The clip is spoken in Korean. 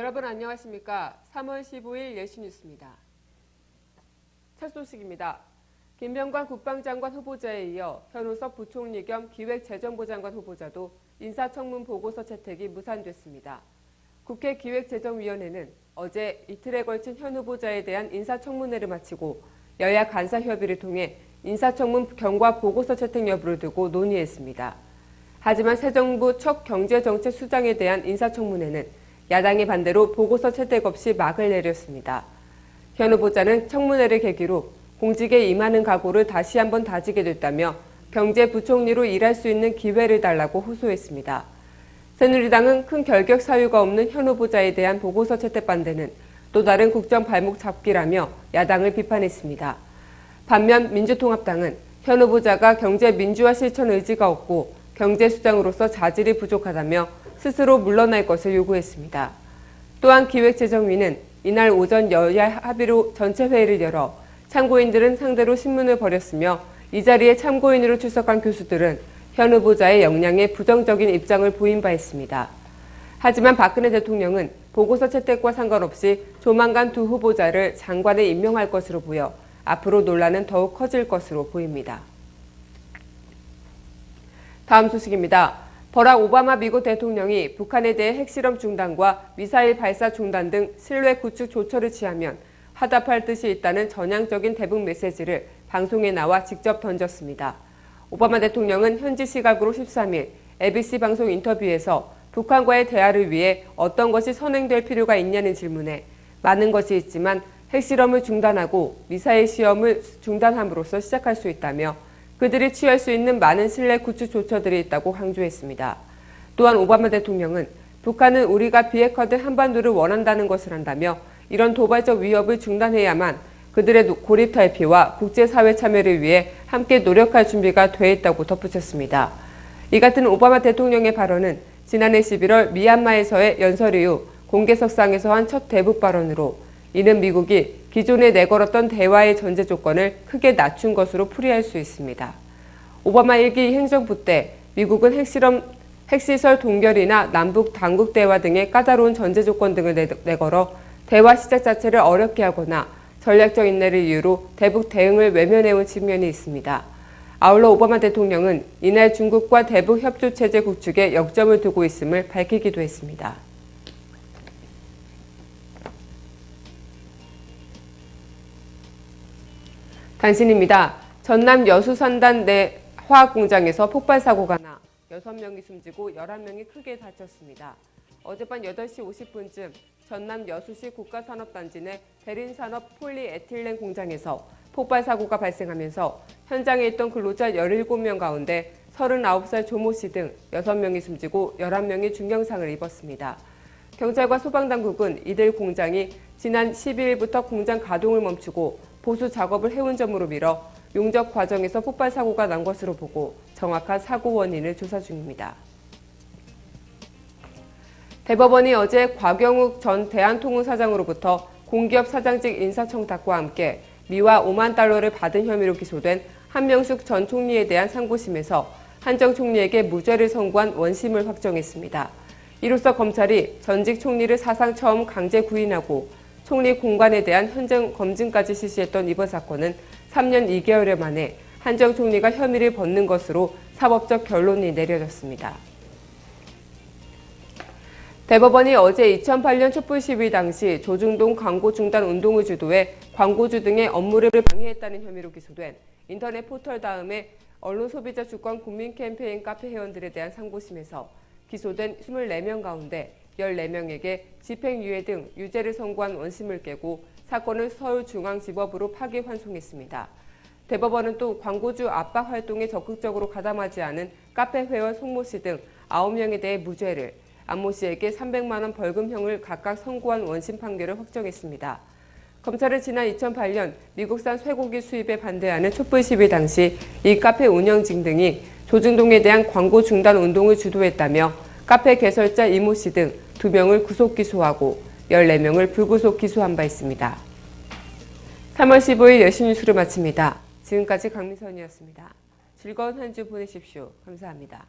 여러분 안녕하십니까? 3월 15일 예시 뉴스입니다. 첫 소식입니다. 김병관 국방장관 후보자에 이어 현우석 부총리 겸 기획재정부 장관 후보자도 인사청문 보고서 채택이 무산됐습니다. 국회 기획재정위원회는 어제 이틀에 걸친 현 후보자에 대한 인사청문회를 마치고 여야 간사협의를 통해 인사청문 경과 보고서 채택 여부를 두고 논의했습니다. 하지만 새 정부 첫 경제정책수장에 대한 인사청문회는 야당의 반대로 보고서 채택 없이 막을 내렸습니다. 현 후보자는 청문회를 계기로 공직에 임하는 각오를 다시 한번 다지게 됐다며 경제부총리로 일할 수 있는 기회를 달라고 호소했습니다. 새누리당은 큰 결격 사유가 없는 현 후보자에 대한 보고서 채택 반대는 또 다른 국정 발목 잡기라며 야당을 비판했습니다. 반면 민주통합당은 현 후보자가 경제 민주화 실천 의지가 없고 경제수장으로서 자질이 부족하다며 스스로 물러날 것을 요구했습니다. 또한 기획재정위는 이날 오전 여야 합의로 전체 회의를 열어 참고인들은 상대로 신문을 벌였으며 이 자리에 참고인으로 출석한 교수들은 현 후보자의 역량에 부정적인 입장을 보인 바 있습니다. 하지만 박근혜 대통령은 보고서 채택과 상관없이 조만간 두 후보자를 장관에 임명할 것으로 보여 앞으로 논란은 더욱 커질 것으로 보입니다. 다음 소식입니다. 버락 오바마 미국 대통령이 북한에 대해 핵실험 중단과 미사일 발사 중단 등 신뢰 구축 조처를 취하면 화답할 뜻이 있다는 전향적인 대북 메시지를 방송에 나와 직접 던졌습니다. 오바마 대통령은 현지 시각으로 13일 ABC 방송 인터뷰에서 북한과의 대화를 위해 어떤 것이 선행될 필요가 있냐는 질문에 많은 것이 있지만 핵실험을 중단하고 미사일 시험을 중단함으로써 시작할 수 있다며 그들이 취할 수 있는 많은 신뢰 구축 조처들이 있다고 강조했습니다. 또한 오바마 대통령은 북한은 우리가 비핵화된 한반도를 원한다는 것을 안다며 이런 도발적 위협을 중단해야만 그들의 고립 탈피와 국제사회 참여를 위해 함께 노력할 준비가 돼 있다고 덧붙였습니다. 이 같은 오바마 대통령의 발언은 지난해 11월 미얀마에서의 연설 이후 공개석상에서 한 첫 대북 발언으로 이는 미국이 기존에 내걸었던 대화의 전제 조건을 크게 낮춘 것으로 풀이할 수 있습니다. 오바마 1기 행정부 때 미국은 핵시설 동결이나 남북 당국 대화 등의 까다로운 전제 조건 등을 내걸어 대화 시작 자체를 어렵게 하거나 전략적 인내를 이유로 대북 대응을 외면해온 측면이 있습니다. 아울러 오바마 대통령은 이날 중국과 대북 협조 체제 구축에 역점을 두고 있음을 밝히기도 했습니다. 단신입니다. 전남 여수산단 내 화학공장에서 폭발 사고가 나 6명이 숨지고 11명이 크게 다쳤습니다. 어젯밤 8시 50분쯤 전남 여수시 국가산업단지 내 대린산업 폴리에틸렌 공장에서 폭발 사고가 발생하면서 현장에 있던 근로자 17명 가운데 39살 조모 씨 등 6명이 숨지고 11명이 중경상을 입었습니다. 경찰과 소방당국은 이들 공장이 지난 12일부터 공장 가동을 멈추고 보수 작업을 해온 점으로 미뤄 용접 과정에서 폭발 사고가 난 것으로 보고 정확한 사고 원인을 조사 중입니다. 대법원이 어제 곽영욱 전 대한통운 사장으로부터 공기업 사장직 인사청탁과 함께 미화 5만 달러를 받은 혐의로 기소된 한명숙 전 총리에 대한 상고심에서 한 정 총리에게 무죄를 선고한 원심을 확정했습니다. 이로써 검찰이 전직 총리를 사상 처음 강제 구인하고 총리 공관에 대한 현장 검증까지 실시했던 이번 사건은 3년 2개월여 만에 한정 총리가 혐의를 벗는 것으로 사법적 결론이 내려졌습니다. 대법원이 어제 2008년 촛불 시위 당시 조중동 광고 중단 운동을 주도해 광고주 등의 업무를 방해했다는 혐의로 기소된 인터넷 포털 다음에 언론소비자 주권 국민 캠페인 카페 회원들에 대한 상고심에서 기소된 24명 가운데 14명에게 집행유예 등 유죄를 선고한 원심을 깨고 사건을 서울중앙지법으로 파기환송했습니다. 대법원은 또 광고주 압박 활동에 적극적으로 가담하지 않은 카페 회원 송모 씨 등 9명에 대해 무죄를, 안모 씨에게 300만 원 벌금형을 각각 선고한 원심 판결을 확정했습니다. 검찰은 지난 2008년 미국산 쇠고기 수입에 반대하는 촛불 시위 당시 이 카페 운영진 등이 조중동에 대한 광고 중단 운동을 주도했다며 카페 개설자 이모 씨 등 2명을 구속 기소하고 14명을 불구속 기소한 바 있습니다. 3월 15일 예시 뉴스를 마칩니다. 지금까지 강민선이었습니다. 즐거운 한 주 보내십시오. 감사합니다.